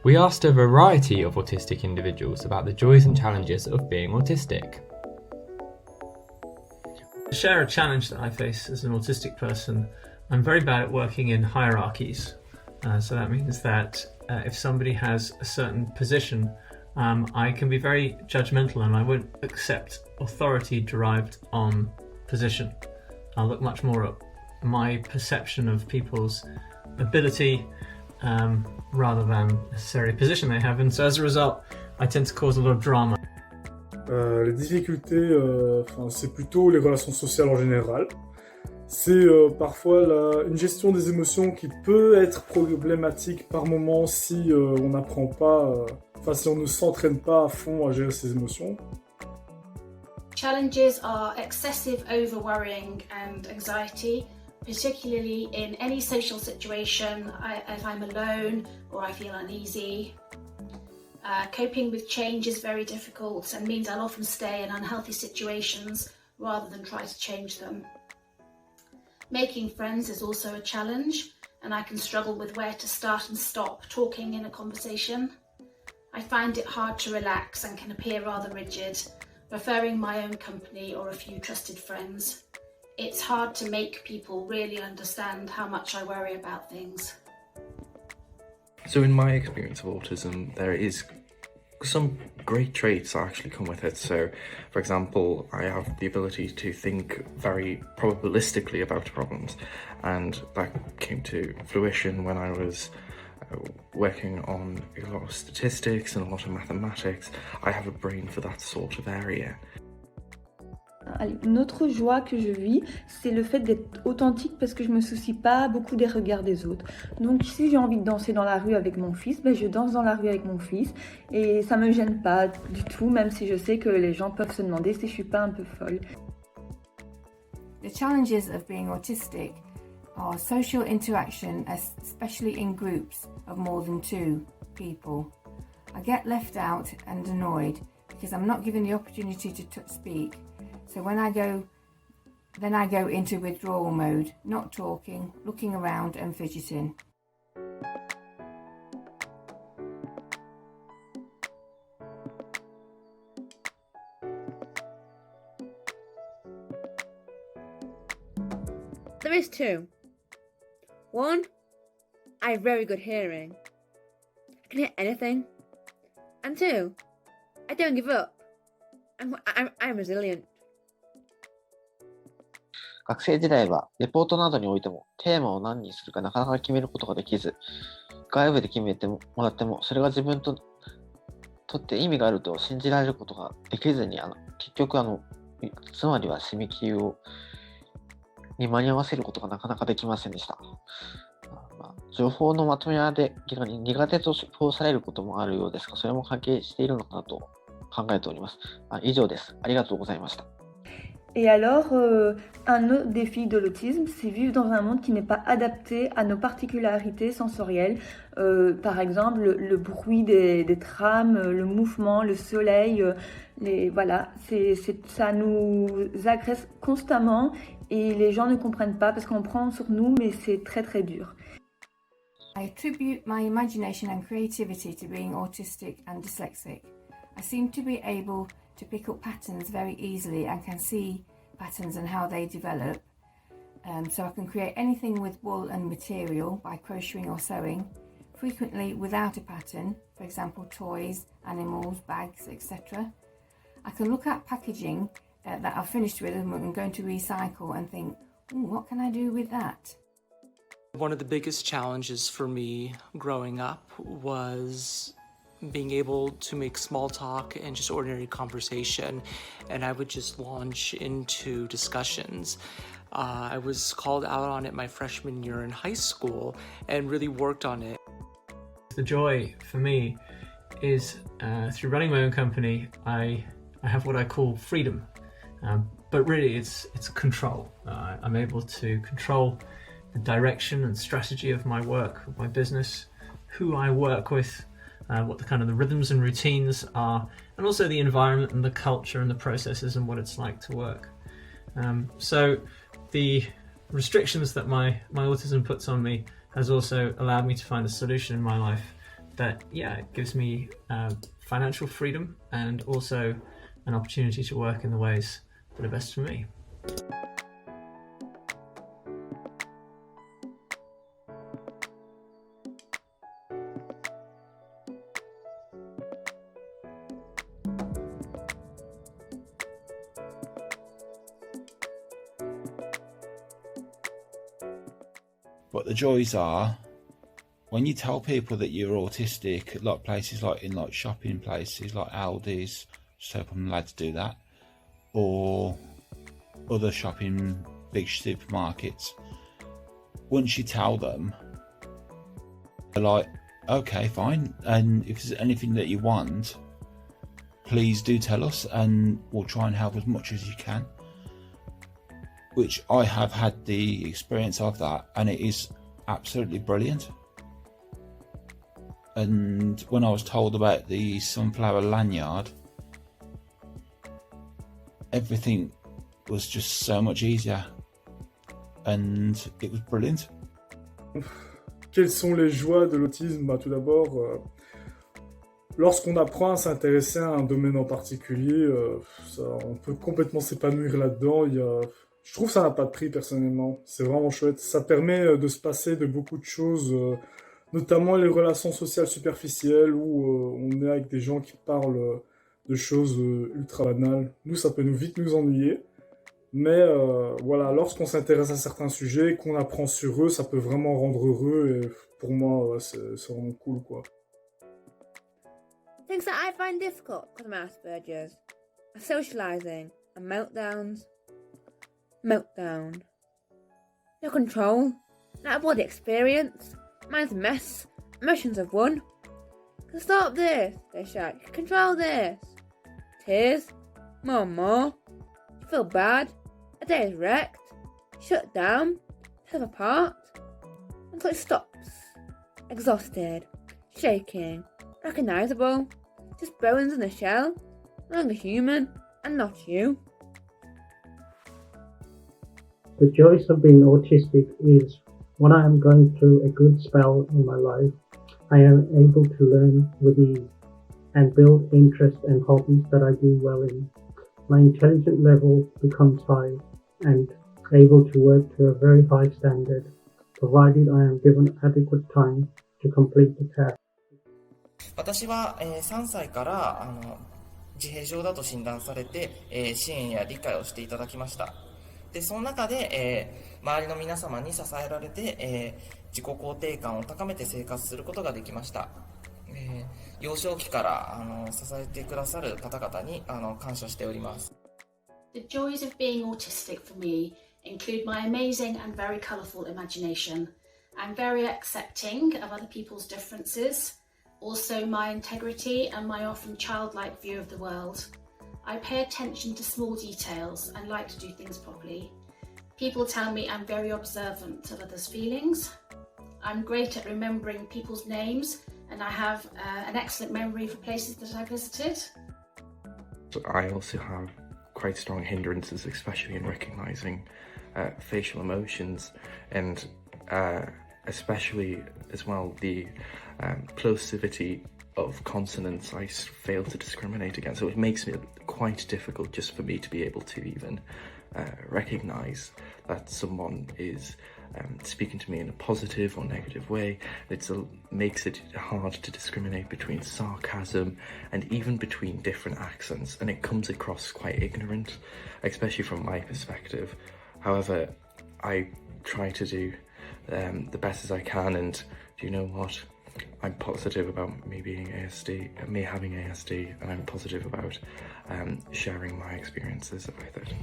We asked a variety of autistic individuals about the joys and challenges of being autistic. To share a challenge that I face as an autistic person, I'm very bad at working in hierarchies. So that means that if somebody has a certain position, I can be very judgmental and I won't accept authority derived on position. I'll look much more at my perception of people's ability rather than necessarily a position they have, and so as a result, I tend to cause a lot of drama. Les difficultés, c'est plutôt les relations sociales en général. C'est parfois une gestion des émotions qui peut être problématique par moment si on n'apprend pas, si on ne s'entraîne pas à fond à gérer ses émotions. Challenges are excessive over-worrying and anxiety, particularly in any social situation, if I'm alone or I feel uneasy. Coping with change is very difficult and means I'll often stay in unhealthy situations rather than try to change them. Making friends is also a challenge, and I can struggle with where to start and stop talking in a conversation. I find it hard to relax and can appear rather rigid, preferring my own company or a few trusted friends. It's hard to make people really understand how much I worry about things. So in my experience of autism, there is some great traits that actually come with it. So, for example, I have the ability to think very probabilistically about problems, and that came to fruition when I was working on a lot of statistics and a lot of mathematics. I have a brain for that sort of area. Une autre joie que je vis, c'est le fait d'être authentique parce que je me soucie pas beaucoup des regards des autres. Donc si j'ai envie de danser dans la rue avec mon fils, je danse dans la rue avec mon fils et ça me gêne pas du tout, même si je sais que les gens peuvent se demander si je suis pas un peu folle. The challenges of being autistic are social interaction, especially in groups of more than 2 people. I get left out and annoyed because I'm not given the opportunity to speak. So when I go into withdrawal mode, not talking, looking around and fidgeting. There is 2. 1, I have very good hearing. I can hear anything. And 2, I don't give up. I'm resilient. 学生時代はレポートなどにおいてもテーマを何にするかなかなか決めることができず、外部で決めてもらってもそれが自分とって意味があると信じられることができずに、結局つまりは締め切りに間に合わせることがなかなかできませんでした。情報のまとめ屋で苦手と評されることもあるようですが、それも関係しているのかなと考えております。以上です。ありがとうございました。Et alors, un autre défi de l'autisme, c'est vivre dans un monde qui n'est pas adapté à nos particularités sensorielles. Par exemple, le bruit des trams, le mouvement, le soleil, ça nous agresse constamment et les gens ne comprennent pas parce qu'on prend sur nous, mais c'est très très dur. I attribute my imagination and creativity to being autistic and dyslexic. I seem to be able to pick up patterns very easily and can see patterns and how they develop. So I can create anything with wool and material by crocheting or sewing, frequently without a pattern, for example toys, animals, bags, etc. I can look at packaging that I've finished with and I'm going to recycle and think, what can I do with that? One of the biggest challenges for me growing up was being able to make small talk and just ordinary conversation, and I would just launch into discussions. I was called out on it my freshman year in high school and really worked on it. The joy for me is through running my own company, I have what I call freedom, but really it's control. I'm able to control the direction and strategy of my work, of my business, who I work with, what the rhythms and routines are, and also the environment and the culture and the processes and what it's like to work. So the restrictions that my autism puts on me has also allowed me to find a solution in my life that, it gives me financial freedom and also an opportunity to work in the ways that are best for me. But the joys are when you tell people that you're autistic, like places like in like shopping places like Aldi's, just hope I'm allowed to do that, or other shopping big supermarkets. Once you tell them, they're like, okay, fine, and if there's anything that you want, please do tell us and we'll try and help as much as you can. Which I have had the experience of that, and it is absolutely brilliant. And when I was told about the sunflower lanyard, everything was just so much easier, and it was brilliant. Quelles sont les joies de l'autisme? Tout d'abord, lorsqu'on apprend à s'intéresser à un domaine en particulier, on peut complètement s'épanouir là-dedans. Je trouve que ça n'a pas de prix personnellement, c'est vraiment chouette. Ça permet de se passer de beaucoup de choses, notamment les relations sociales superficielles où on est avec des gens qui parlent de choses ultra banales. Nous, ça peut vite nous ennuyer, mais voilà, lorsqu'on s'intéresse à certains sujets, qu'on apprend sur eux, ça peut vraiment rendre heureux et pour moi, c'est vraiment cool, quoi. Things that I find difficult because I'm Asperger's are socialising and meltdowns. Meltdown. No control. Not a body experience. Mind's a mess. Emotions have won. Can stop this, they shout. You can control this. Tears. More and more. You feel bad. A day is wrecked. Shut down. Tear apart. Until it stops. Exhausted. Shaking. Recognisable. Just bones in a shell. No longer human. And not you. The joys of being autistic is when I am going through a good spell in my life, I am able to learn with ease and build interests and hobbies that I do well in. My intelligence level becomes high and able to work to a very high standard, provided I am given adequate time to complete the task. 私は、3歳から自閉症だと診断されて、支援や理解をしていただきました。でその中で、周りの皆様に支えられて、自己肯定感を高めて生活することができました。幼少期から支えてくださる方々に感謝しております。The joys of being autistic for me include my amazing and very colourful imagination. I'm very accepting of other people's differences, also my integrity and my often childlike view of the world. I pay attention to small details and like to do things properly. People tell me I'm very observant of others' feelings. I'm great at remembering people's names and I have an excellent memory for places that I visited. I also have quite strong hindrances, especially in recognising facial emotions and especially as well the plosivity of consonants I fail to discriminate against, so it makes it quite difficult just for me to be able to even recognise that someone is speaking to me in a positive or negative way. It makes it hard to discriminate between sarcasm and even between different accents, and it comes across quite ignorant, especially from my perspective. However, I try to do the best as I can, and do you know what? I'm positive about me being ASD, me having ASD, and I'm positive about sharing my experiences with it.